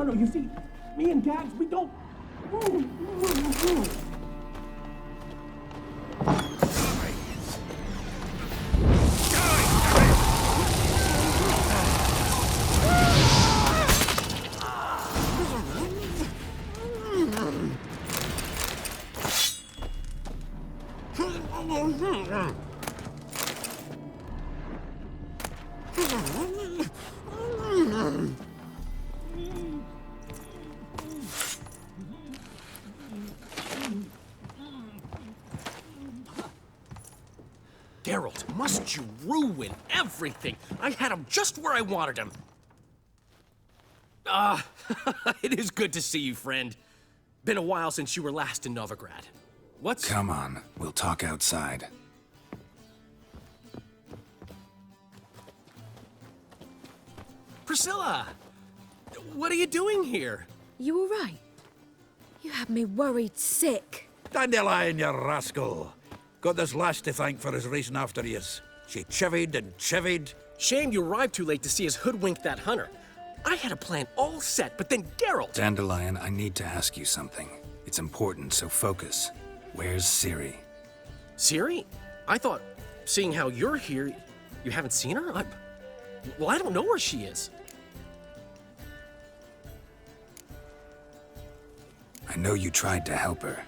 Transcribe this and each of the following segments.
no. You see, me and Gags, we don't. Geralt, must you ruin everything? I had him just where I wanted him. It is good to see you, friend. Been a while since you were last in Novigrad. What's... Come on, we'll talk outside. Priscilla! What are you doing here? You all right? You had me worried sick. Dandelion, you rascal. Got this lass to thank for his racing after yous. She chivied and chivied. Shame you arrived too late to see us hoodwink that hunter. I had a plan all set, but then Geralt... Dandelion, I need to ask you something. It's important, so focus. Where's Ciri? Ciri? I thought, seeing how you're here, you haven't seen her? Well, I don't know where she is. I know you tried to help her.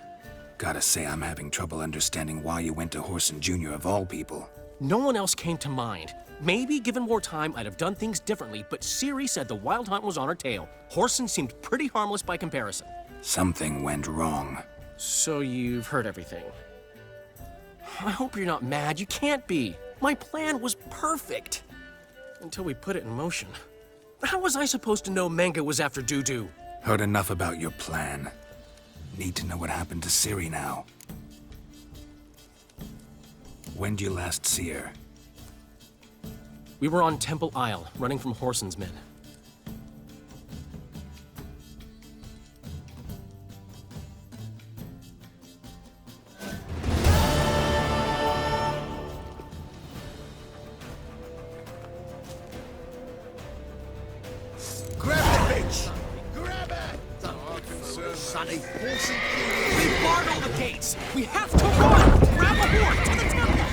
Gotta say, I'm having trouble understanding why you went to Whoreson Jr. of all people. No one else came to mind. Maybe, given more time, I'd have done things differently, but Ciri said the Wild Hunt was on her tail. Whoreson seemed pretty harmless by comparison. Something went wrong. So you've heard everything. I hope you're not mad. You can't be. My plan was perfect. Until we put it in motion. How was I supposed to know Menge was after Dudu? Heard enough about your plan. Need to know what happened to Ciri now. When'd you last see her? We were on Temple Isle, running from Whoreson's men. Grab the bitch! Grab it! Sonny. We barred all the gates! We have to run! Grab a horse to the temple!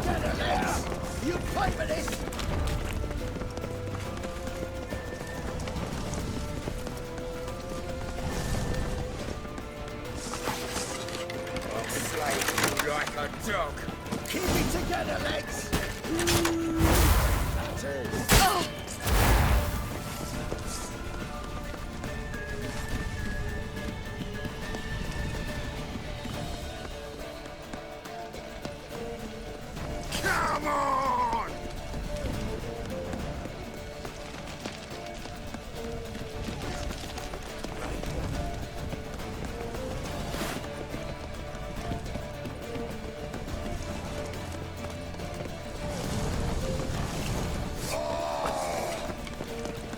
Together, lads! You fight for this! I'll slay you like a dog. Keep it together, lads! That's it. Come on!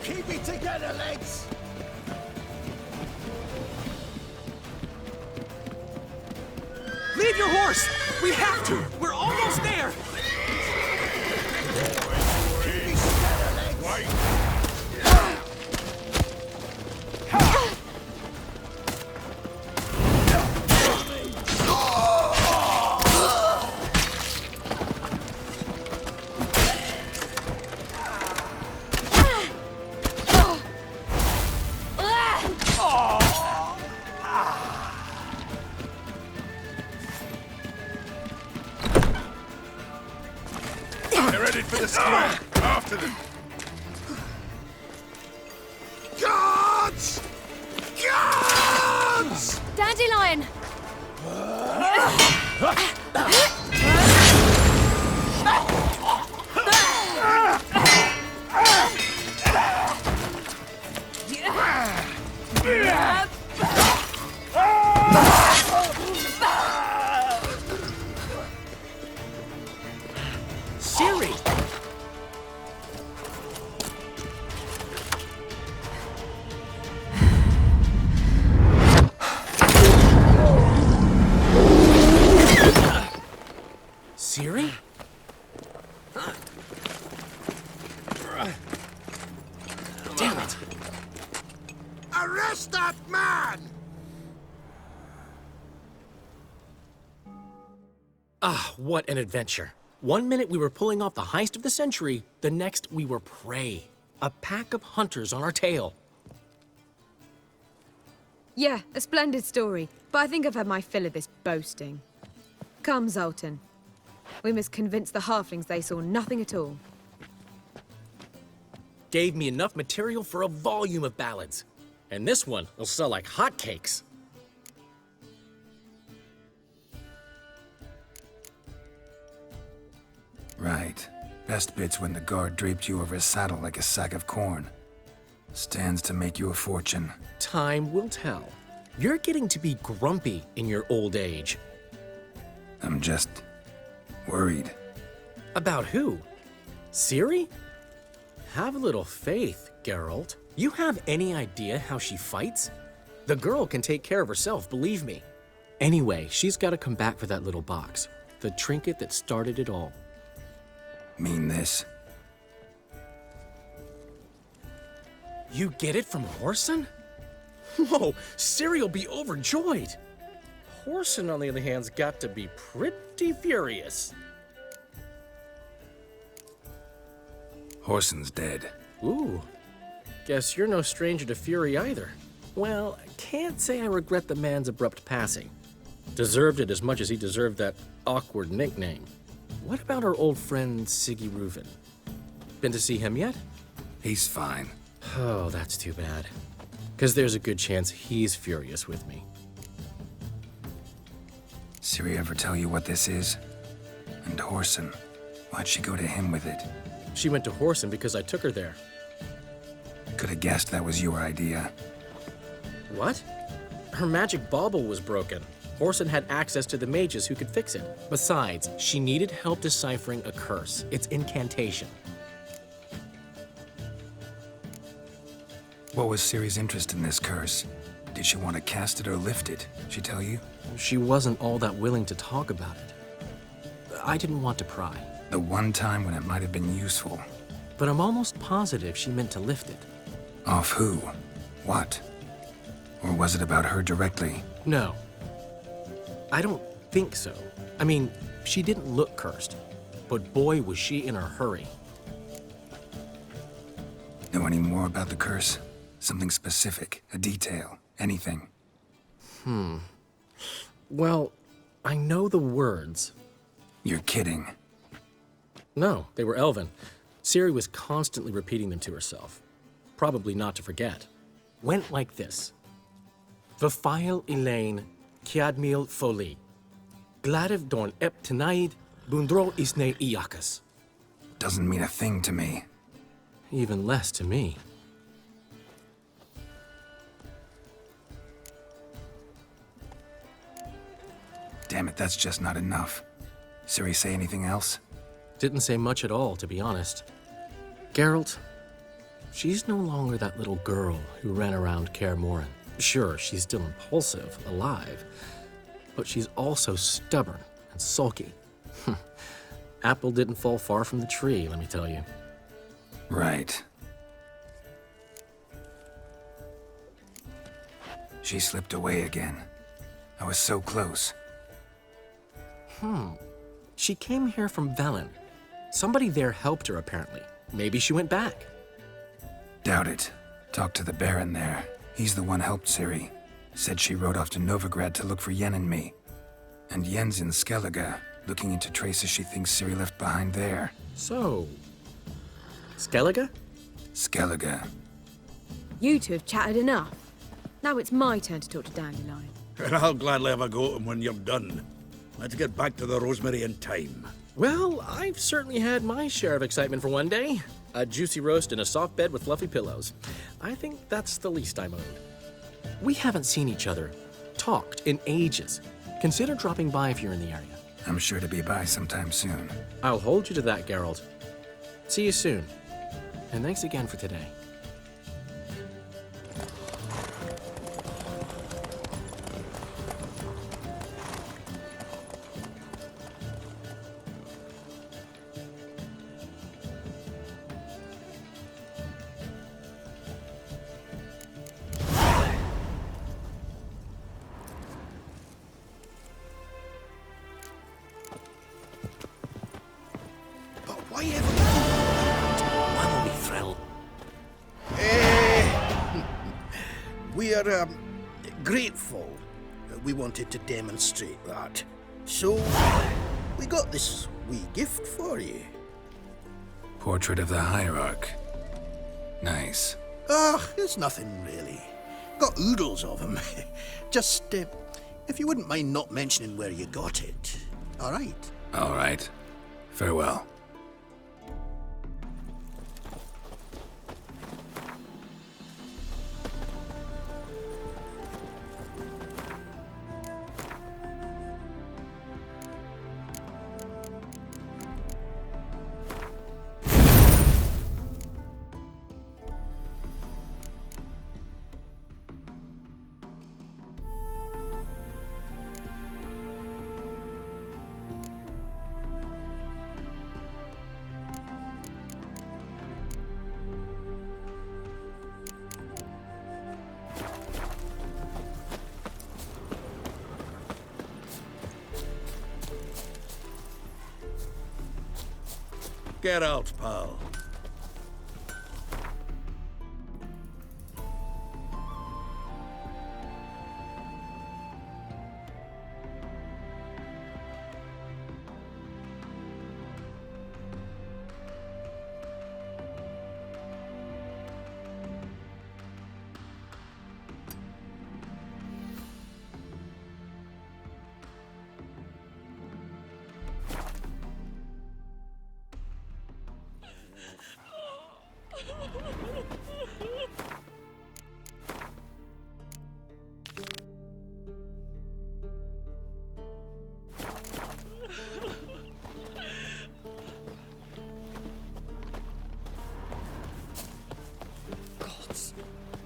Keep it together, lads! Leave your horse! We have to! We're almost there! They're headed for the square. After them. Guards! Guards! Dandelion! Ciri! Ciri? Damn it! lost that man! Ah, what an adventure. One minute we were pulling off the heist of the century, the next we were prey. A pack of hunters on our tail. Yeah, a splendid story, but I think I've had my fill of this boasting. Come, Zoltan. We must convince the halflings they saw nothing at all. Gave me enough material for a volume of ballads. And this one will sell like hotcakes. Right. Best bit's when the guard draped you over his saddle like a sack of corn. Stands to make you a fortune. Time will tell. You're getting to be grumpy in your old age. I'm just worried. About who? Ciri? Have a little faith, Geralt. You have any idea how she fights? The girl can take care of herself, believe me. Anyway, she's got to come back for that little box. The trinket that started it all. Mean this? You get it from Whoreson? Whoa, Ciri'll be overjoyed. Whoreson, on the other hand's got to be pretty furious. Whoreson's dead. Ooh, guess you're no stranger to fury either. Well, I can't say I regret the man's abrupt passing. Deserved it as much as he deserved that awkward nickname. What about our old friend Siggy Reuven? Been to see him yet? He's fine. Oh, that's too bad. Because there's a good chance he's furious with me. Ciri ever tell you what this is? And Whoreson, why'd she go to him with it? She went to Whoreson because I took her there. Could have guessed that was your idea. What? Her magic bauble was broken. Whoreson had access to the mages who could fix it. Besides, she needed help deciphering a curse. Its incantation. What was Ciri's interest in this curse? Did she want to cast it or lift it? She tell you? She wasn't all that willing to talk about it. I didn't want to pry. The one time when it might have been useful. But I'm almost positive she meant to lift it. Off who? What? Or was it about her directly? No. I don't think so. I mean, she didn't look cursed. But boy, was she in a hurry. Know any more about the curse? Something specific, a detail, anything? Well, I know the words. You're kidding. No, they were Elven. Ciri was constantly repeating them to herself. Probably not to forget. Went like this. Vafile Elaine, Kiadmil Foli. Gladiv Dorn Ep Tenaid, Bundro Isne Iakas. Doesn't mean a thing to me. Even less to me. Damn it, that's just not enough. Ciri say anything else? Didn't say much at all, to be honest. Geralt, she's no longer that little girl who ran around Kaer Morhen. Sure, she's still impulsive, alive, but she's also stubborn and sulky. Apple didn't fall far from the tree, let me tell you. Right. She slipped away again. I was so close. She came here from Velen. Somebody there helped her, apparently. Maybe she went back. Doubt it. Talked to the Baron there. He's the one helped Ciri. Said she rode off to Novigrad to look for Yen and me. And Yen's in Skellige, looking into traces she thinks Ciri left behind there. So, Skellige? Skellige. You two have chatted enough. Now it's my turn to talk to Dandelion. And I'll gladly have a go at him when you're done. Let's get back to the Rosemary in time. Well, I've certainly had my share of excitement for one day. A juicy roast in a soft bed with fluffy pillows. I think that's the least I'm owed. We haven't seen each other, talked in ages. Consider dropping by if you're in the area. I'm sure to be by sometime soon. I'll hold you to that, Geralt. See you soon. And thanks again for today. we're grateful. We wanted to demonstrate that. So, we got this wee gift for you. Portrait of the Hierarch. Nice. It's nothing really. Got oodles of them. Just, if you wouldn't mind not mentioning where you got it. All right? All right. Farewell. Geralt, pal.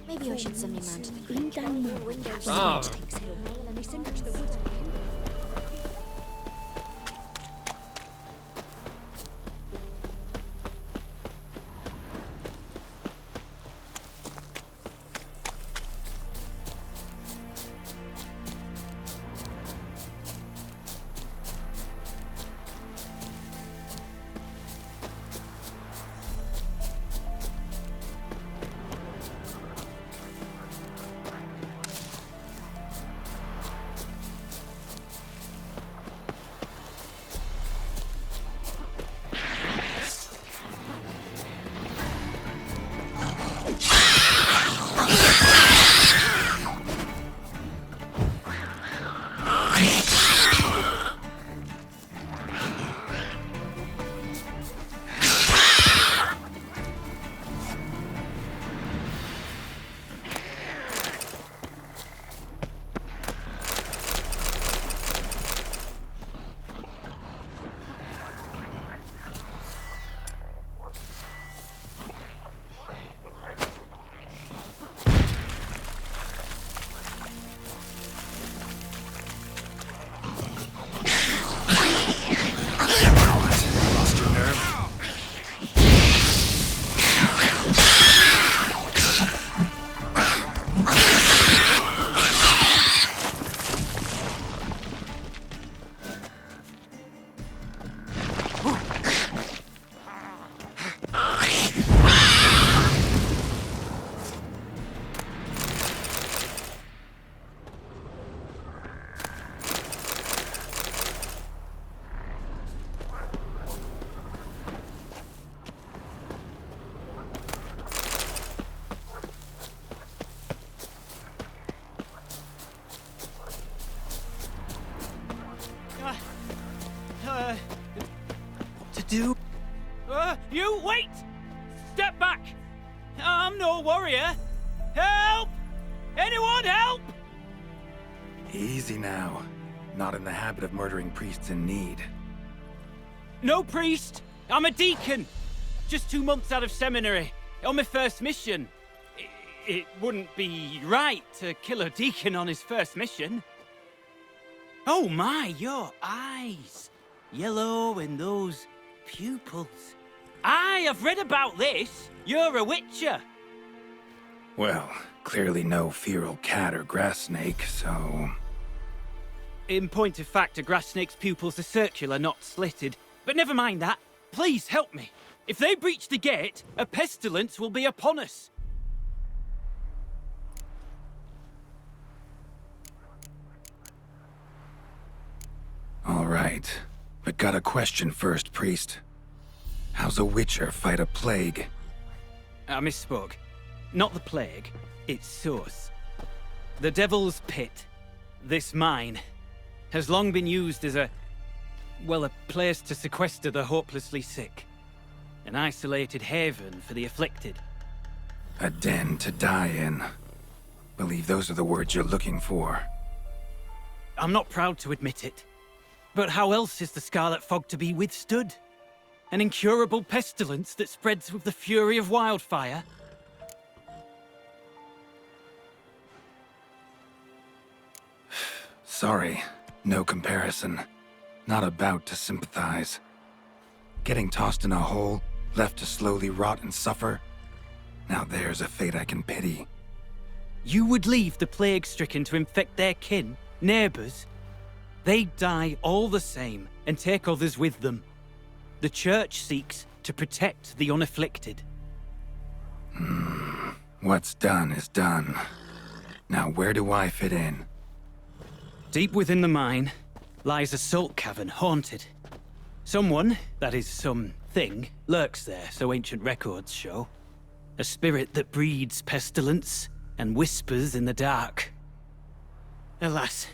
Maybe I should send my man to the green down the window. Ah. Takes it away and they send her to the woods. What to do? You wait! Step back! I'm no warrior. Help! Anyone help? Easy now. Not in the habit of murdering priests in need. No priest. I'm a deacon. Just 2 months out of seminary. On my first mission. It wouldn't be right to kill a deacon on his first mission. Oh my, your eyes. Yellow and those pupils. I have read about this. You're a witcher. Well, clearly no feral cat or grass snake, so... In point of fact, a grass snake's pupils are circular, not slitted. But never mind that. Please help me. If they breach the gate, a pestilence will be upon us. right. But got a question first, priest. How's a witcher fight a plague? I misspoke. Not the plague, its source. The Devil's Pit, this mine, has long been used as a place to sequester the hopelessly sick. An isolated haven for the afflicted. A den to die in. Believe those are the words you're looking for. I'm not proud to admit it. But how else is the Scarlet Fog to be withstood? An incurable pestilence that spreads with the fury of wildfire? Sorry, no comparison. Not about to sympathize. Getting tossed in a hole, left to slowly rot and suffer? Now there's a fate I can pity. You would leave the plague-stricken to infect their kin, neighbors? They die all the same and take others with them. The Church seeks to protect the unafflicted. What's done is done. Now where do I fit in? Deep within the mine lies a salt cavern haunted. Someone, that is something, lurks there, so ancient records show. A spirit that breeds pestilence and whispers in the dark. Alas,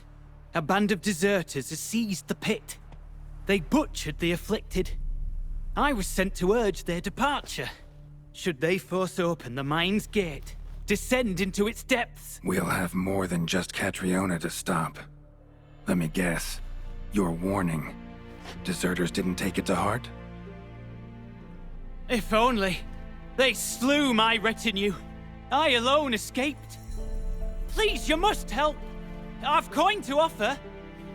a band of deserters has seized the pit. They butchered the afflicted. I was sent to urge their departure. Should they force open the mine's gate, descend into its depths? We'll have more than just Catriona to stop. Let me guess. Your warning. Deserters didn't take it to heart? If only. They slew my retinue. I alone escaped. Please, you must help. I've coin to offer.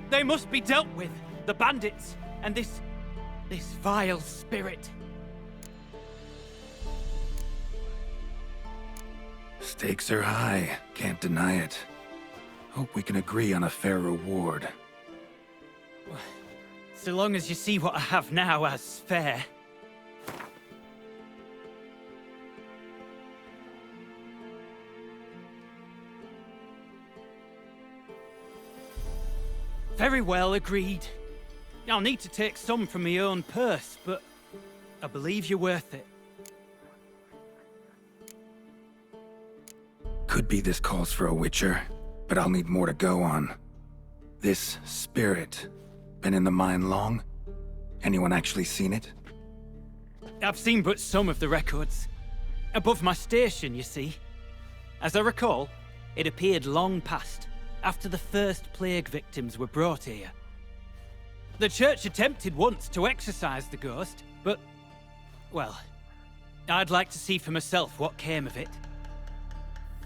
They must be dealt with. The bandits and this vile spirit. Stakes are high. Can't deny it. Hope we can agree on a fair reward. So long as you see what I have now as fair. Very well, agreed. I'll need to take some from my own purse, but I believe you're worth it. Could be this calls for a witcher, but I'll need more to go on. This spirit, been in the mine long? Anyone actually seen it? I've seen but some of the records. Above my station, you see. As I recall, it appeared long past, after the first plague victims were brought here. The church attempted once to exorcise the ghost, but, well, I'd like to see for myself what came of it.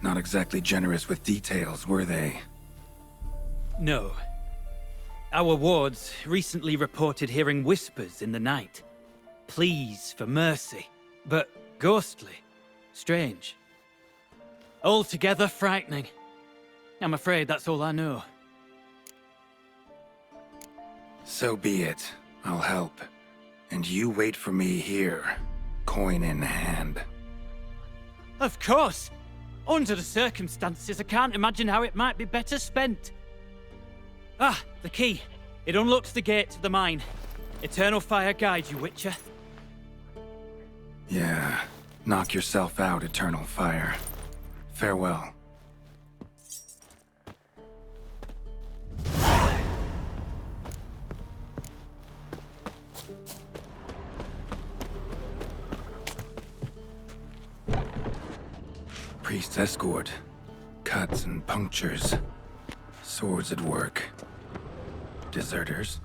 Not exactly generous with details, were they? No. Our wards recently reported hearing whispers in the night. Pleas for mercy, but ghostly, strange. Altogether frightening. I'm afraid that's all I know. So be it. I'll help. And you wait for me here, coin in hand. Of course! Under the circumstances, I can't imagine how it might be better spent. Ah, the key. It unlocks the gate to the mine. Eternal fire guide you, Witcher. Yeah. Knock yourself out, Eternal Fire. Farewell. Priest's escort. Cuts and punctures. Swords at work. Deserters.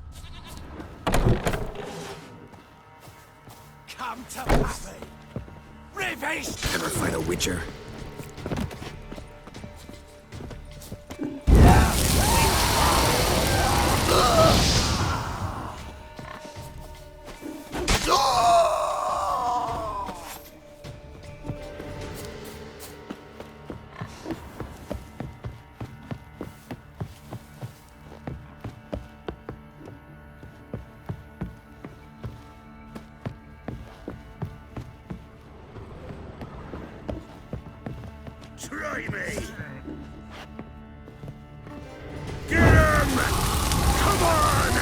Come to Pappy! Revenge! Ever fight a witcher? Try me! Get him! Come on!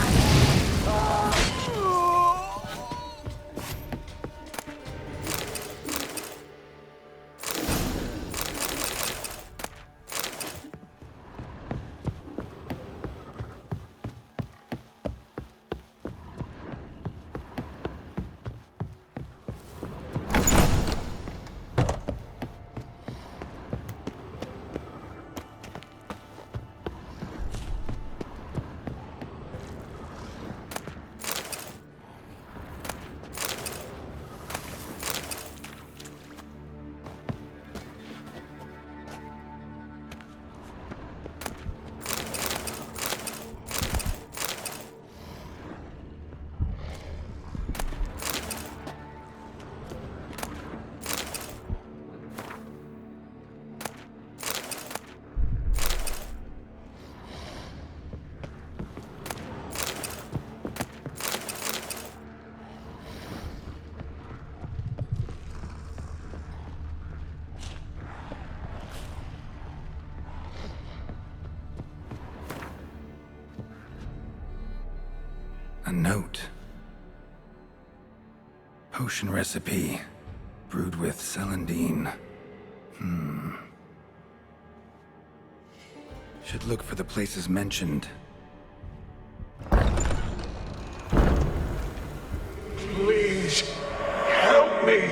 A note. Potion recipe. Brewed with celandine. Should look for the places mentioned. Please, help me!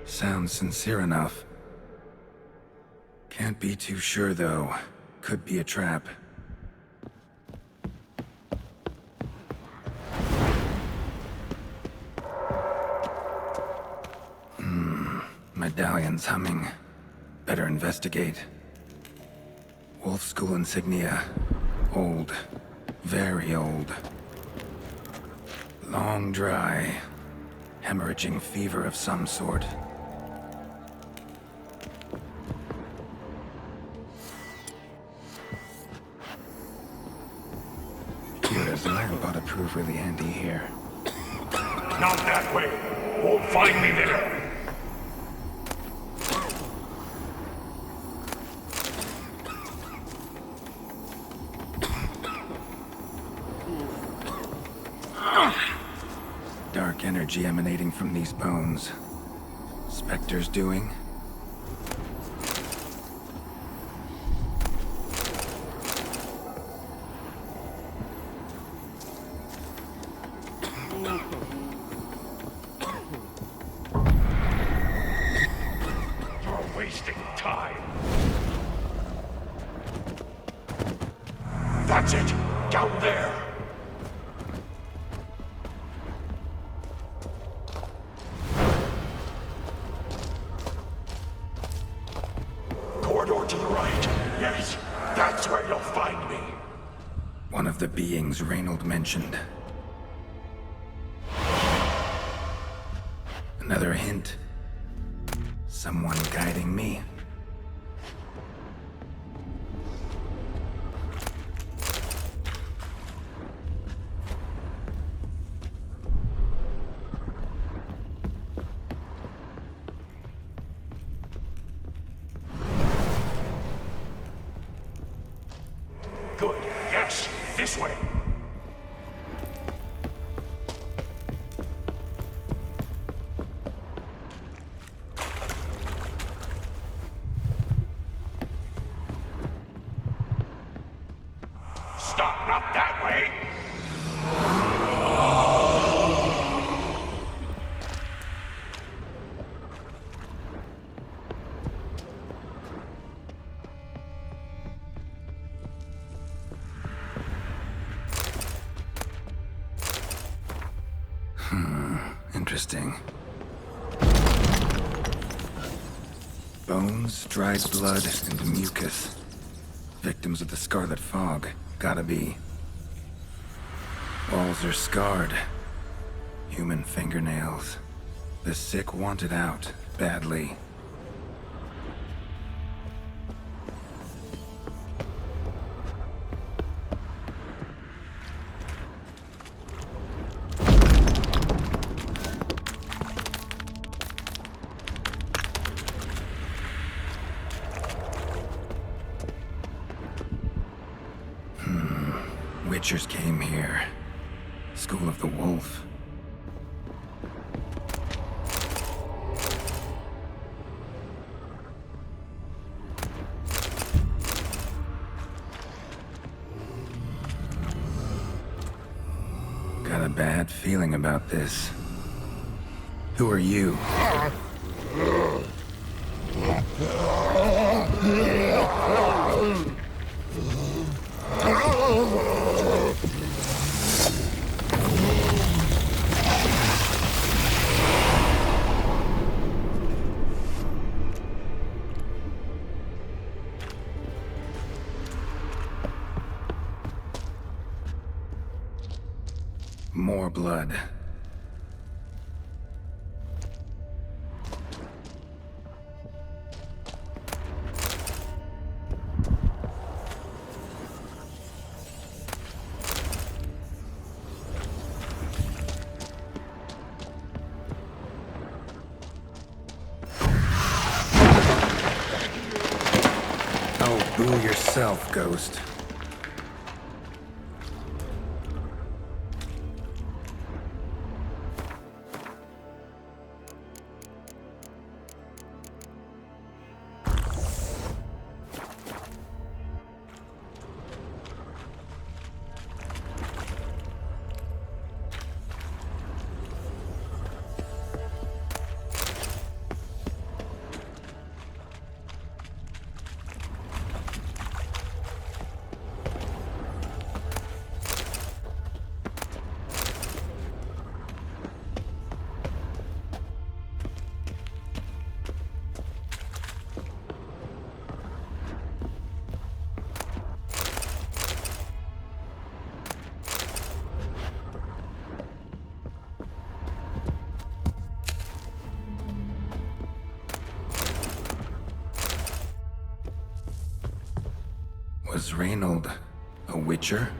Sounds sincere enough. Can't be too sure, though. Could be a trap. Medallion's humming. Better investigate. Wolf School insignia. Old. Very old. Long dry. Hemorrhaging fever of some sort. Kira's lamp ought to prove really handy here. Not that way. Won't find me there. Dark energy emanating from these bones. Spectre's doing? You're wasting time. That's it. Down there. Corridor to the right. Yes, that's where you'll find me. One of the beings Reynold mentioned. Another hint. Someone guiding me. Good. Yes, this way. Stop, not that way. Interesting. Bones, dried blood, and mucus. Victims of the Scarlet Fog. Gotta be. Walls are scarred. Human fingernails. The sick want it out, badly. Witchers came here. School of the Wolf. Got a bad feeling about this. Who are you? More blood. Oh, Fool yourself, Ghost. Was Reynold a witcher?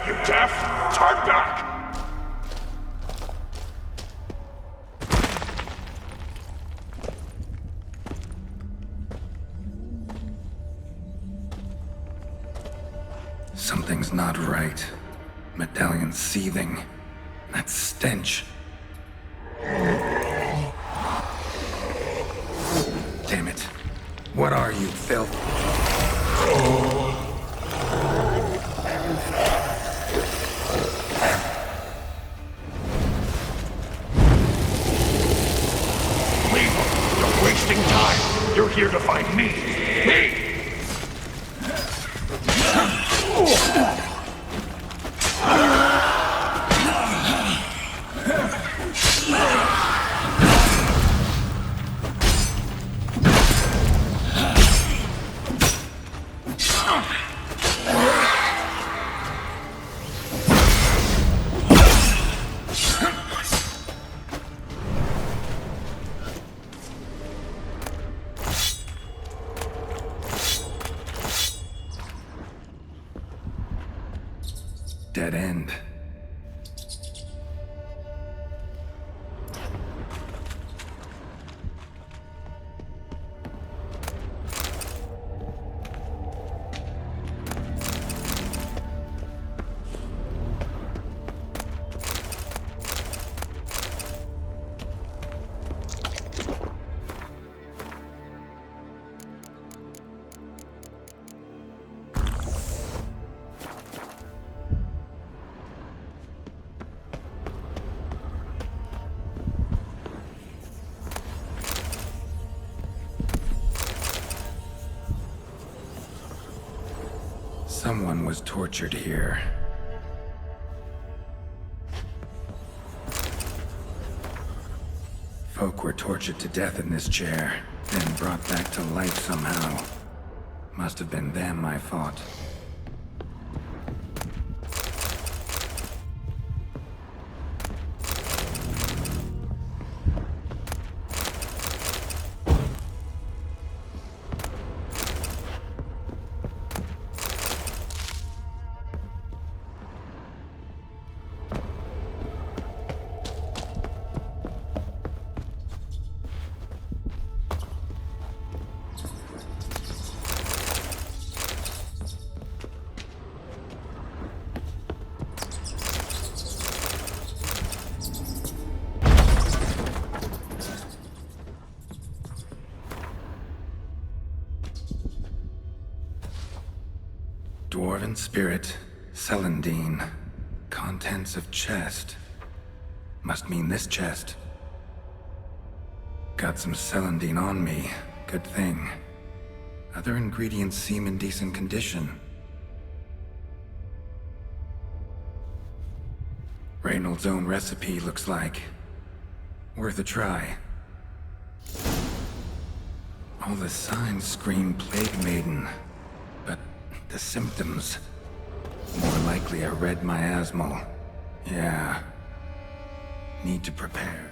You deaf? Turn back! Something's not right. Medallion seething. That stench. Damn it. What are you, filth? Leave him! You're wasting time! You're here to find me! Me! Dead end. Someone was tortured here. Folk were tortured to death in this chair, then brought back to life somehow. Must have been them I fought. Dwarven spirit, Celandine. Contents of chest. Must mean this chest. Got some Celandine on me. Good thing. Other ingredients seem in decent condition. Reynolds' own recipe looks like. Worth a try. All the signs scream Plague Maiden, but the symptoms... more likely a red miasmal. Yeah. Need to prepare.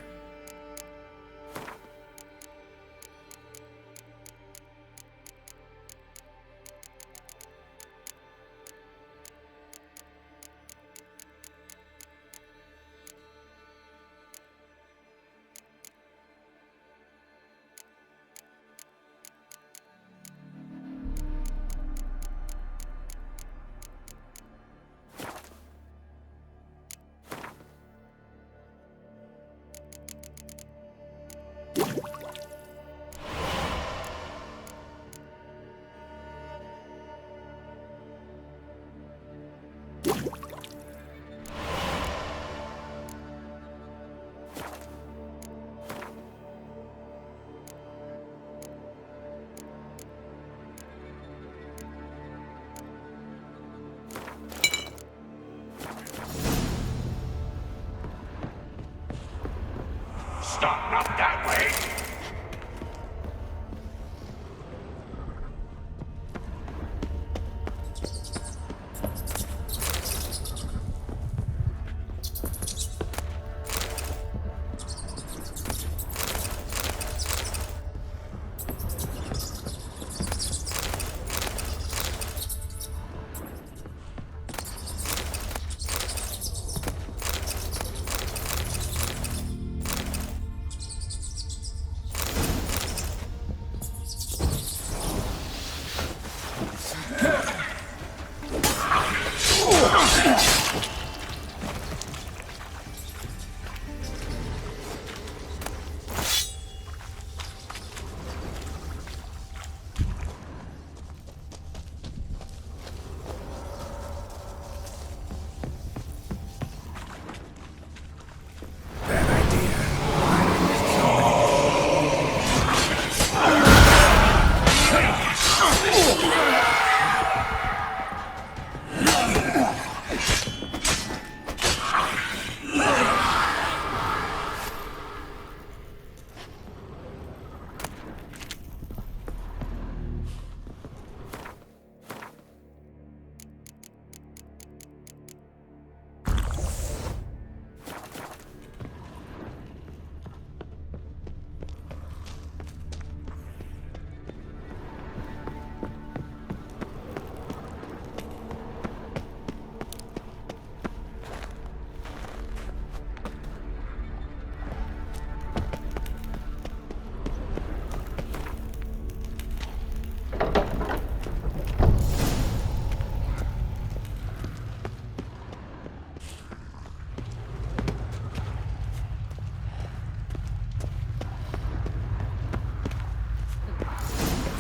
Stop, not that way!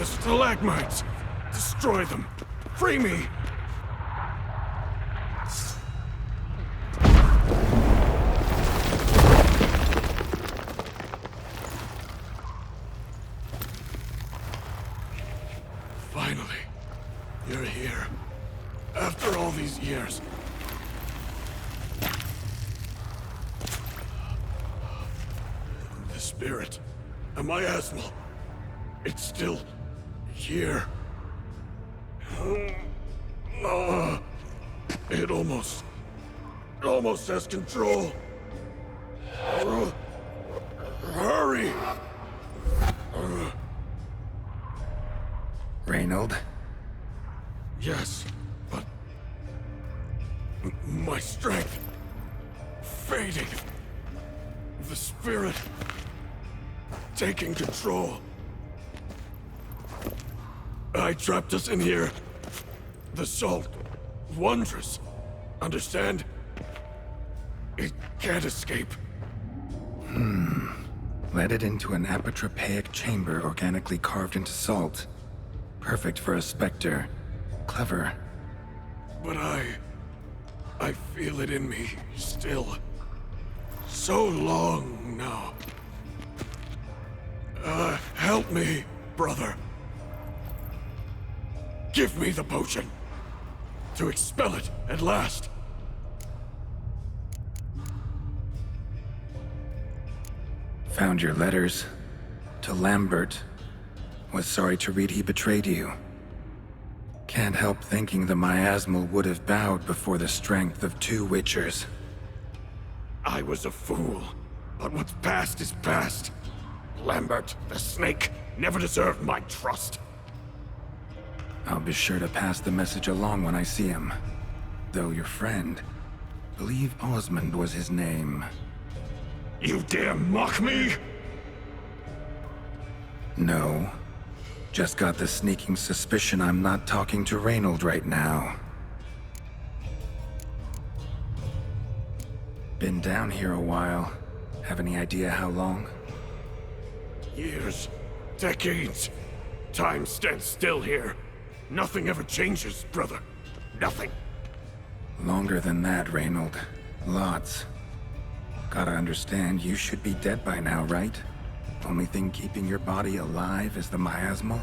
Stalagmites! Destroy them! Free me! Finally, you're here. After all these years. The spirit, a miasmal, it's still here. It almost has control. Hurry! Reynold? Yes, but my strength fading. The spirit taking control. I trapped us in here. The salt, wondrous. Understand? It can't escape. Let it into an apotropaic chamber organically carved into salt. Perfect for a specter. Clever. But I feel it in me still. So long now. Help me, brother. Give me the potion. To expel it at last. Found your letters. To Lambert. Was sorry to read he betrayed you. Can't help thinking the miasmal would have bowed before the strength of 2 Witchers. I was a fool, but what's past is past. Lambert, the snake, never deserved my trust. I'll be sure to pass the message along when I see him. Though your friend, believe Osmond was his name. You dare mock me? No. Just got the sneaking suspicion I'm not talking to Reynold right now. Been down here a while. Have any idea how long? Years. Decades. Time stands still here. Nothing ever changes, brother. Nothing. Longer than that, Reynold. Lots. Gotta understand, you should be dead by now, right? Only thing keeping your body alive is the miasmal?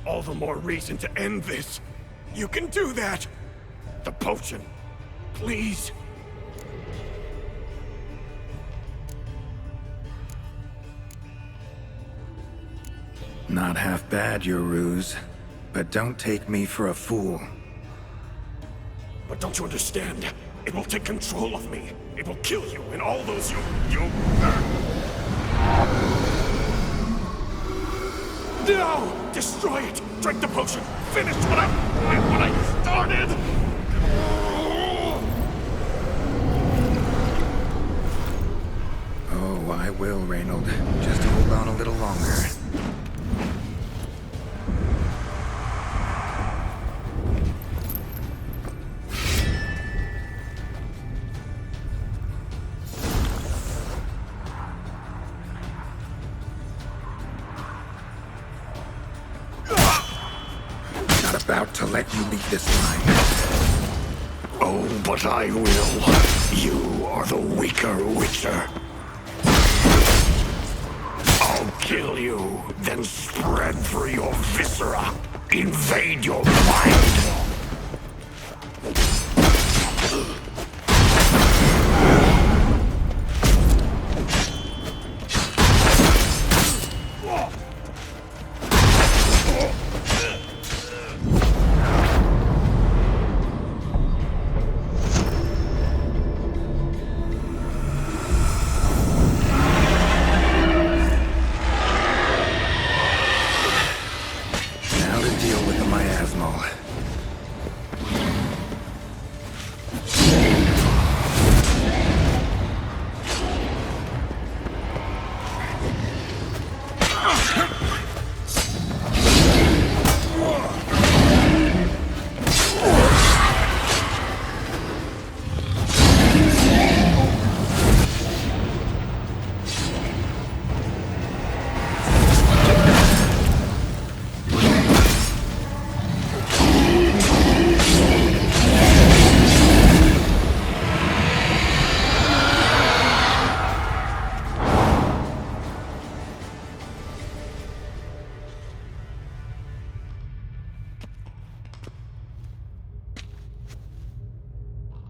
All the more reason to end this. You can do that. The potion. Please. Not half bad, your ruse. But don't take me for a fool. But don't you understand? It will take control of me. It will kill you and all those you... No! Destroy it! Drink the potion! Finish what I started! Oh, I will, Reynold. Just hold on a little longer. About to let you leave this time. Oh, but I will. You are the weaker Witcher. I'll kill you, then spread through your viscera. Invade your mind.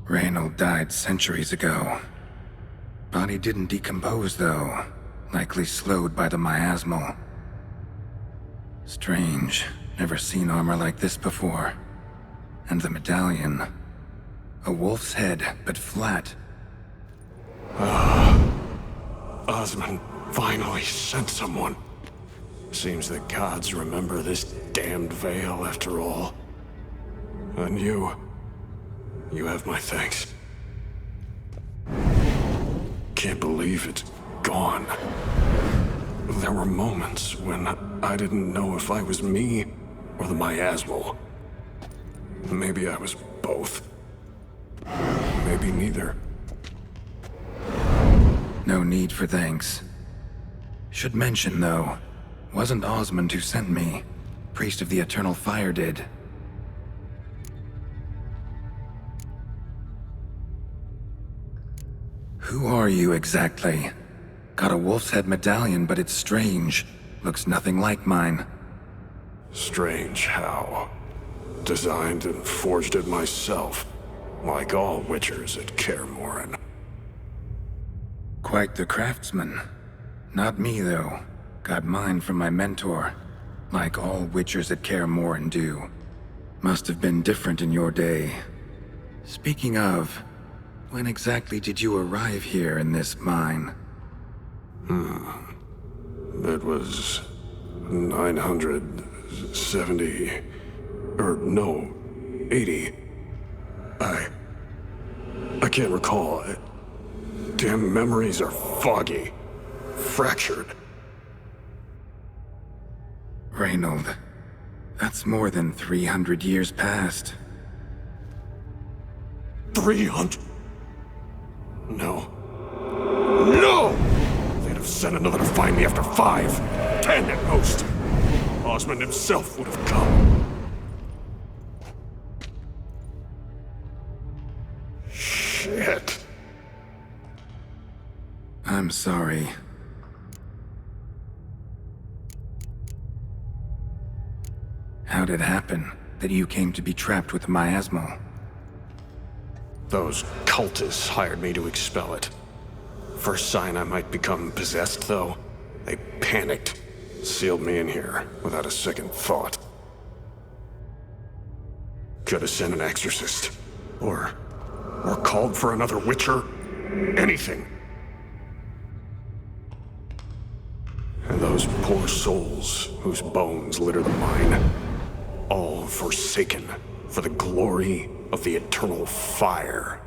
Reynold died centuries ago. Body didn't decompose, though. Likely slowed by the miasmal. Strange. Never seen armor like this before. And the medallion. A wolf's head, but flat. Osmond finally sent someone. Seems the gods remember this damned veil after all. And you have my thanks. Can't believe it's gone. There were moments when I didn't know if I was me or the miasmal. Maybe I was both. Maybe neither. No need for thanks. Should mention, though, wasn't Osmond who sent me. Priest of the Eternal Fire did. Who are you exactly? Got a wolf's head medallion, but it's strange. Looks nothing like mine. Strange how? Designed and forged it myself, like all witchers at Kaer Morhen. Quite the craftsman. Not me, though. Got mine from my mentor, like all witchers at Kaer Morhen do. Must have been different in your day. Speaking of, when exactly did you arrive here in this mine? It was 970... or no, 80. I can't recall. Damn memories are foggy. Fractured. Reynold, that's more than 300 years past. 300? No. No! They'd have sent another to find me after 5, 10 at most. Osmond himself would have come. Shit. I'm sorry. How'd it happen that you came to be trapped with the miasmal? Those cultists hired me to expel it. First sign I might become possessed, though, they panicked. Sealed me in here without a second thought. Could have sent an exorcist. Or called for another witcher. Anything. And those poor souls whose bones litter the mine. All forsaken for the glory of the eternal fire.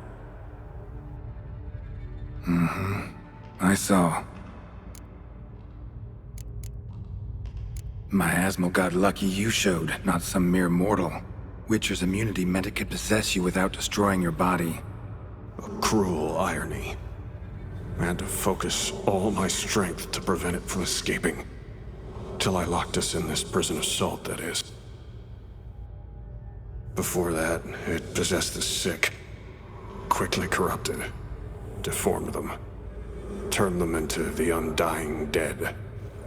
I saw. Miasmal got lucky you showed, not some mere mortal. Witcher's immunity meant it could possess you without destroying your body. A cruel irony. I had to focus all my strength to prevent it from escaping. Till I locked us in this prison of salt, that is. Before that, it possessed the sick. Quickly corrupted. Deformed them. Turned them into the undying dead.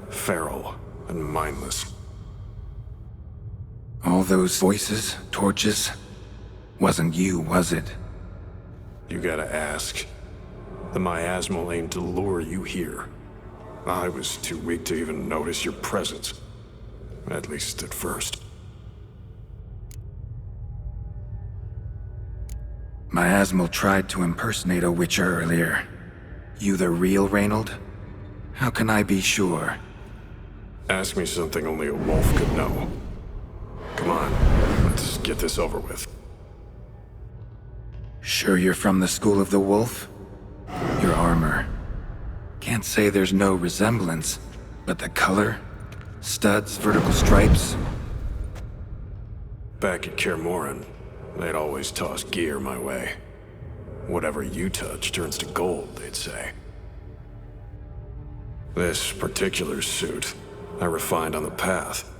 Feral and mindless. All those voices, torches, wasn't you, was it? You gotta ask. The miasmal aimed to lure you here. I was too weak to even notice your presence. At least at first. Miasmal tried to impersonate a witcher earlier. You the real Reynold? How can I be sure? Ask me something only a wolf could know. Come on, let's get this over with. Sure you're from the School of the Wolf? Your armor. Can't say there's no resemblance, but the color? Studs, vertical stripes? Back at Kaer Morhen, they'd always toss gear my way. Whatever you touch turns to gold, they'd say. This particular suit, I refined on the path.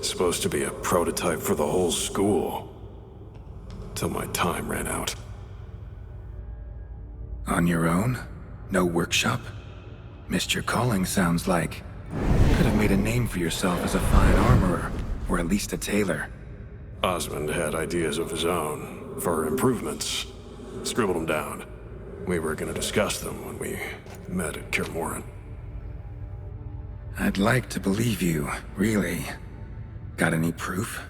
Supposed to be a prototype for the whole school. Till my time ran out. On your own? No workshop? Missed your calling, sounds like. Could have made a name for yourself as a fine armorer, or at least a tailor. Osmond had ideas of his own, for improvements. Scribbled them down. We were gonna discuss them when we met at Kaer Morhen. I'd like to believe you, really. Got any proof?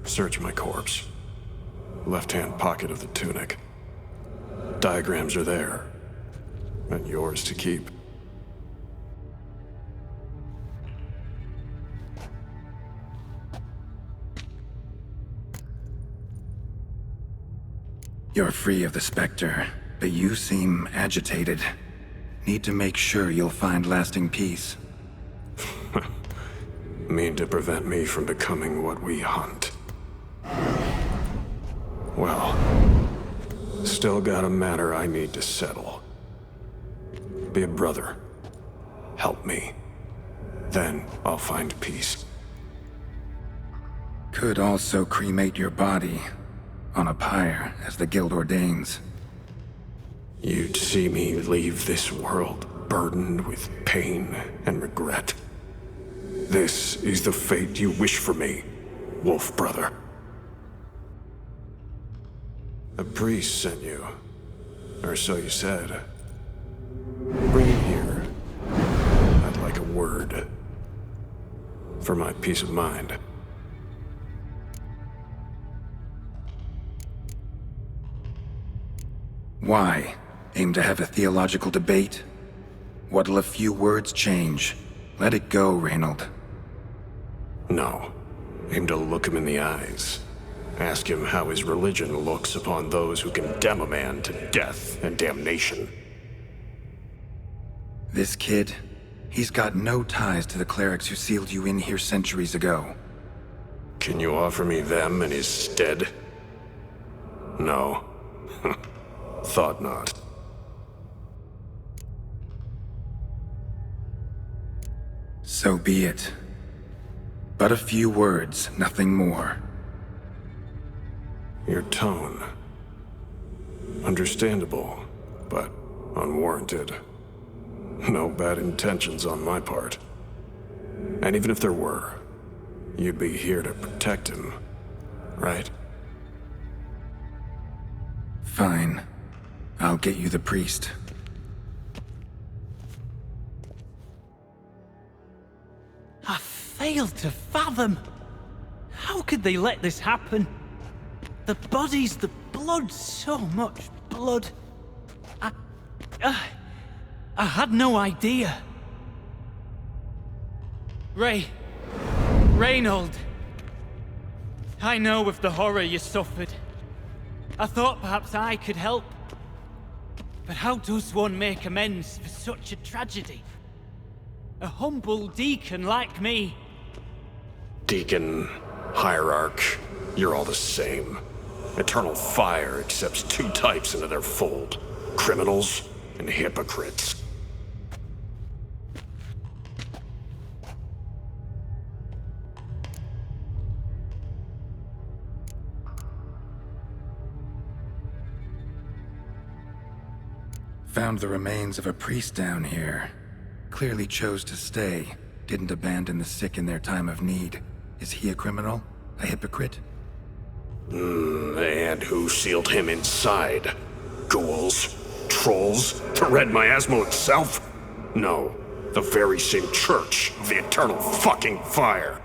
Search my corpse. Left-hand pocket of the tunic. Diagrams are there. And yours to keep. You're free of the Spectre, but you seem agitated. Need to make sure you'll find lasting peace. Mean to prevent me from becoming what we hunt. Well, still got a matter I need to settle. Be a brother. Help me. Then I'll find peace. Could also cremate your body on a pyre, as the guild ordains. you'd see me leave this world burdened with pain and regret. This is the fate you wish for me, Wolf Brother. A priest sent you, or so you said. Bring him here. I'd like a word. For my peace of mind. Why? Aim to have a theological debate? What'll a few words change? Let it go, Reynold. No. Aim to look him in the eyes. Ask him how his religion looks upon those who condemn a man to death and damnation. This kid, he's got no ties to the clerics who sealed you in here centuries ago. Can you offer me them in his stead? No. Thought not. So be it. But a few words, nothing more. Your tone. Understandable, but unwarranted. No bad intentions on my part. And even if there were, you'd be here to protect him, right? Fine. I'll get you the priest. I failed to fathom. How could they let this happen? The bodies, the blood, so much blood. I had no idea. Reynold. I know of the horror you suffered. I thought perhaps I could help. But how does one make amends for such a tragedy? A humble deacon like me. Deacon, hierarch, you're all the same. Eternal Fire accepts two types into their fold. Criminals and hypocrites. Found the remains of a priest down here. Clearly chose to stay. Didn't abandon the sick in their time of need. Is he a criminal? A hypocrite? And who sealed him inside? Ghouls? Trolls? The Red Miasmo itself? No. The very same church of the Eternal fucking Fire.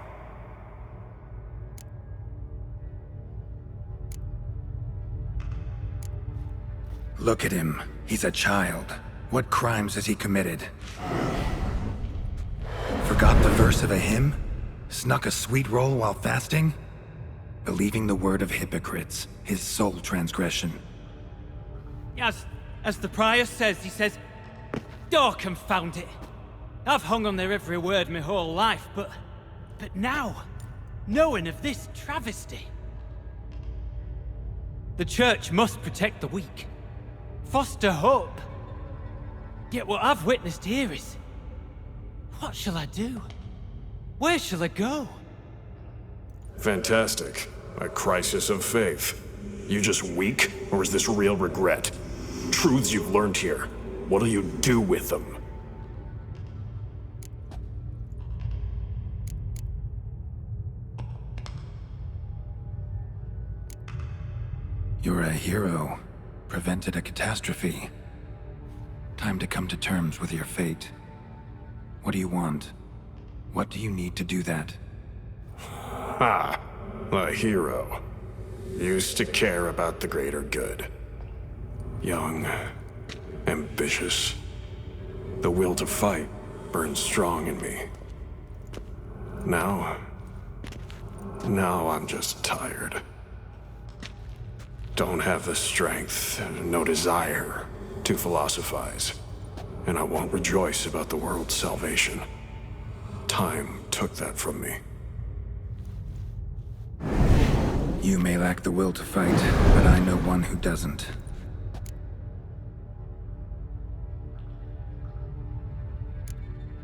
Look at him. He's a child. What crimes has he committed? Forgot the verse of a hymn? Snuck a sweet roll while fasting? Believing the word of hypocrites, his sole transgression. As the prior says, he says, "Oh, confound it. I've hung on their every word my whole life, but now, knowing of this travesty. The church must protect the weak, foster hope. Yet what I've witnessed here is, what shall I do? Where shall I go?" Fantastic. A crisis of faith. You just weak, or is this real regret? Truths you've learned here. What'll you do with them? You're a hero. Prevented a catastrophe. Time to come to terms with your fate. What do you want? What do you need to do that? Ah, a hero. Used to care about the greater good. Young, ambitious. The will to fight burns strong in me. Now I'm just tired. Don't have the strength, no desire to philosophize. And I won't rejoice about the world's salvation. Time took that from me. You may lack the will to fight, but I know one who doesn't.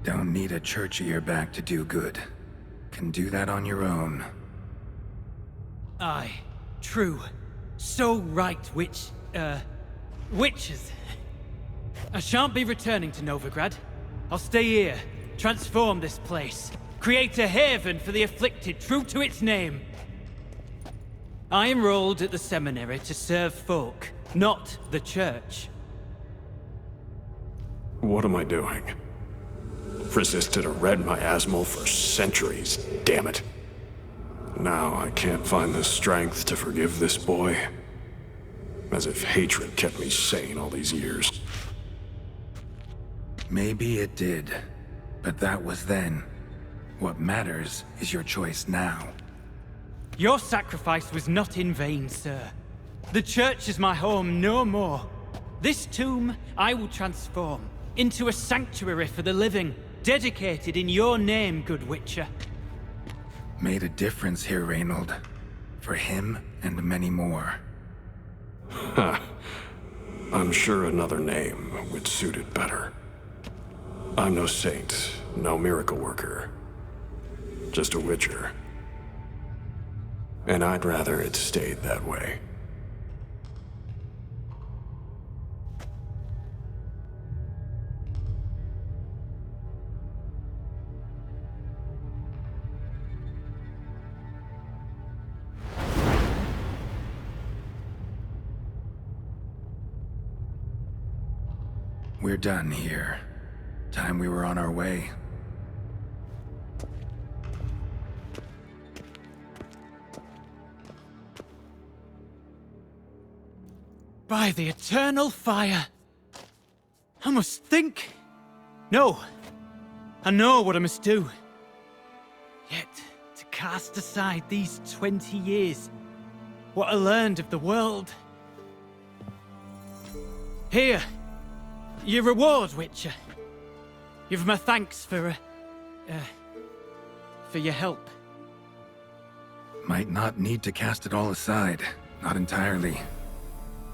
Don't need a church at your back to do good. Can do that on your own. Aye, true. So right, witches. I shan't be returning to Novigrad. I'll stay here, transform this place, create a haven for the afflicted, true to its name. I enrolled at the seminary to serve folk, not the church. What am I doing? Resisted a red miasmal for centuries, damn it. Now I can't find the strength to forgive this boy. As if hatred kept me sane all these years. Maybe it did, but that was then. What matters is your choice now. Your sacrifice was not in vain, sir. The church is my home no more. This tomb I will transform into a sanctuary for the living, dedicated in your name, good Witcher. Made a difference here, Reynold. For him and many more. Ha. I'm sure another name would suit it better. I'm no saint, no miracle worker. Just a Witcher. And I'd rather it stayed that way. We're done here. Time we were on our way. By the eternal fire! I must think. No. I know what I must do. Yet, to cast aside these 20 years, what I learned of the world. Here, your reward, Witcher. You've my thanks for your help. Might not need to cast it all aside. Not entirely.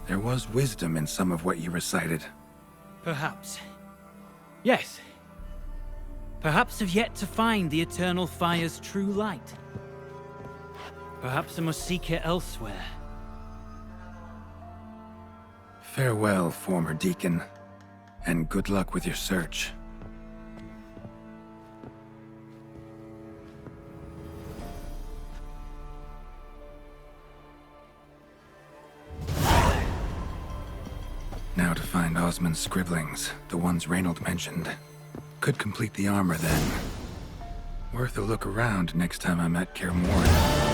There was wisdom in some of what you recited. Perhaps. Yes. Perhaps I've yet to find the Eternal Fire's true light. Perhaps I must seek it elsewhere. Farewell, former deacon. And good luck with your search. Now to find Osmond's scribblings, the ones Reynold mentioned. Could complete the armor then. Worth a look around next time I'm at Kaer Morhen.